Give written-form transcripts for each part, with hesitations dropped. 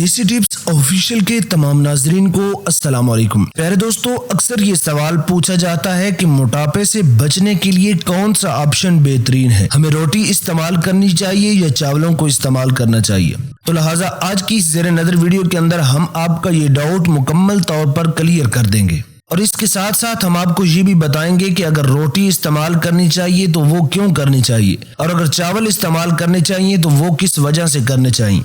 देसी tips official के तमाम नाजरीन को अस्सलाम वालेकुम। प्यारे दोस्तों, अक्सर ये सवाल पूछा जाता है कि मोटापे से बचने के लिए कौन सा ऑप्शन बेहतरीन है, हमें रोटी इस्तेमाल करनी चाहिए या चावलों को इस्तेमाल करना चाहिए। तो लिहाजा आज की इस ज़ेरे नज़र वीडियो के अंदर हम आपका ये डाउट मुकम्मल तौर पर क्लियर कर देंगे और इसके साथ साथ हम आपको ये भी बताएंगे कि अगर रोटी इस्तेमाल करनी चाहिए तो वो क्यों करनी चाहिए, और अगर चावल इस्तेमाल करने चाहिए तो वो किस वजह से करने चाहिए।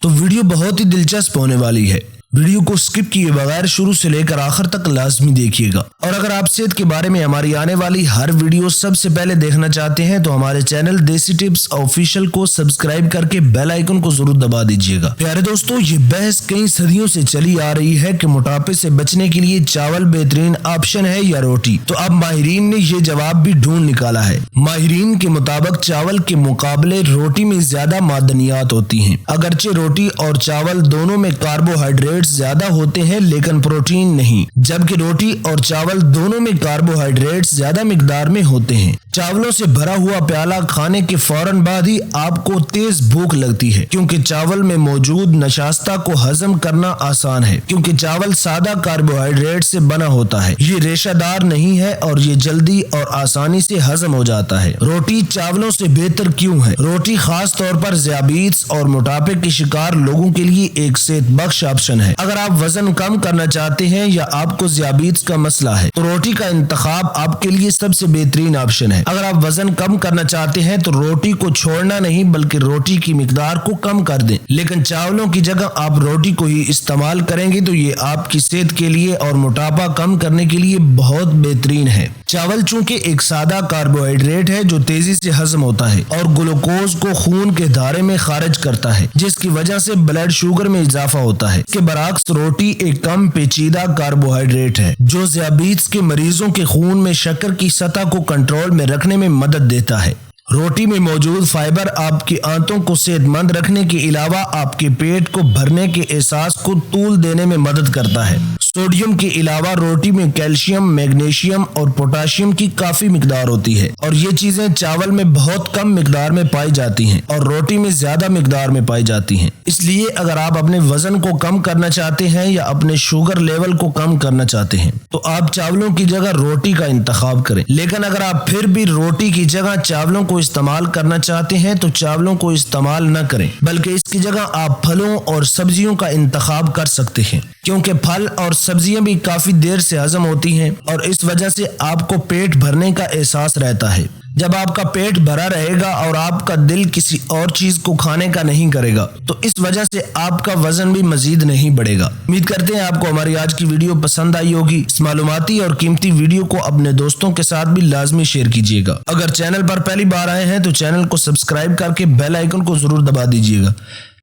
तो वीडियो बहुत ही दिलचस्प होने वाली है। वीडियो को स्किप किए बगैर शुरू से लेकर आखिर तक लाजमी देखिएगा। और अगर आप सेहत के बारे में हमारी आने वाली हर वीडियो सबसे पहले देखना चाहते हैं तो हमारे चैनल देसी टिप्स ऑफिशियल को सब्सक्राइब करके बेल आइकन को जरूर दबा दीजिएगा। प्यारे दोस्तों, ये बहस कई सदियों से चली आ रही है कि मोटापे से बचने के लिए चावल बेहतरीन ऑप्शन है या रोटी। तो अब माहिरीन ने ये जवाब भी ढूंढ निकाला है। माहिरीन के मुताबिक चावल के मुकाबले रोटी में ज्यादा मादनियात होती हैं। अगरचे रोटी और चावल दोनों में कार्बोहाइड्रेट ज्यादा होते हैं लेकिन प्रोटीन नहीं, जबकि रोटी और चावल दोनों में कार्बोहाइड्रेट्स ज्यादा मिकदार में होते हैं। चावलों से भरा हुआ प्याला खाने के फौरन बाद ही आपको तेज भूख लगती है, क्योंकि चावल में मौजूद नशास्ता को हजम करना आसान है, क्योंकि चावल सादा कार्बोहाइड्रेट से बना होता है। ये रेशादार नहीं है और ये जल्दी और आसानी से हजम हो जाता है। रोटी चावलों से बेहतर क्यों है? रोटी खास तौर पर ज़ियाबीत्स और मोटापे के शिकार लोगों के लिए एक सेहत बख्श ऑप्शन है। अगर आप वजन कम करना चाहते हैं या आपको ज़ियाबीत्स का मसला है तो रोटी का इंतखाब आपके लिए सबसे बेहतरीन ऑप्शन है। अगर आप वजन कम करना चाहते हैं तो रोटी को छोड़ना नहीं बल्कि रोटी की मिकदार को कम कर दें, लेकिन चावलों की जगह आप रोटी को ही इस्तेमाल करेंगे तो ये आपकी सेहत के लिए और मोटापा कम करने के लिए बहुत बेहतरीन है। चावल चूंकि एक सादा कार्बोहाइड्रेट है जो तेजी से हजम होता है और ग्लूकोज को खून के धारे में खारिज करता है, जिसकी वजह से ब्लड शुगर में इजाफा होता है। इसके बरअक्स रोटी एक कम पेचीदा कार्बोहाइड्रेट है जो ज़ियाबीत्स के मरीजों के खून में शक्कर की सतह को कंट्रोल में रखने में मदद देता है। रोटी में मौजूद फाइबर आपकी आंतों को सेहतमंद रखने के अलावा आपके पेट को भरने के एहसास को तूल देने में मदद करता है। सोडियम के अलावा रोटी में कैल्शियम, मैग्नीशियम और पोटाशियम की काफी मिकदार होती है और ये चीजें चावल में बहुत कम मिकदार में पाई जाती हैं और रोटी में ज्यादा मिकदार में पाई जाती हैं। इसलिए अगर आप अपने वजन को कम करना चाहते हैं या अपने शुगर लेवल को कम करना चाहते हैं तो आप चावलों की जगह रोटी का इंतखाब करें। लेकिन अगर आप फिर भी रोटी की जगह चावलों को इस्तेमाल करना चाहते हैं तो चावलों को इस्तेमाल न करें, बल्कि इसकी जगह आप फलों और सब्जियों का इंतखाब कर सकते हैं, क्योंकि फल और सब्जियां भी काफी देर से हजम होती हैं और इस वजह से आपको पेट भरने का एहसास रहता है। जब आपका पेट भरा रहेगा और आपका दिल किसी और चीज को खाने का नहीं करेगा तो इस वजह से आपका वजन भी मजीद नहीं बढ़ेगा। उम्मीद करते हैं आपको हमारी आज की वीडियो पसंद आई होगी। इस मालूमाती और कीमती वीडियो को अपने दोस्तों के साथ भी लाजमी शेयर कीजिएगा। अगर चैनल पर पहली बार आए हैं तो चैनल को सब्सक्राइब करके बेल आइकन को जरूर दबा दीजिएगा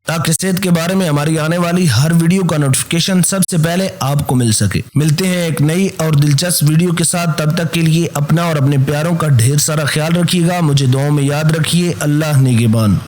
ताकि सेहत के बारे में हमारी आने वाली हर वीडियो का नोटिफिकेशन सबसे पहले आपको मिल सके। मिलते हैं एक नई और दिलचस्प वीडियो के साथ। तब तक के लिए अपना और अपने प्यारों का ढेर सारा ख्याल रखिएगा। मुझे दुआओं में याद रखिए। अल्लाह निगहबान।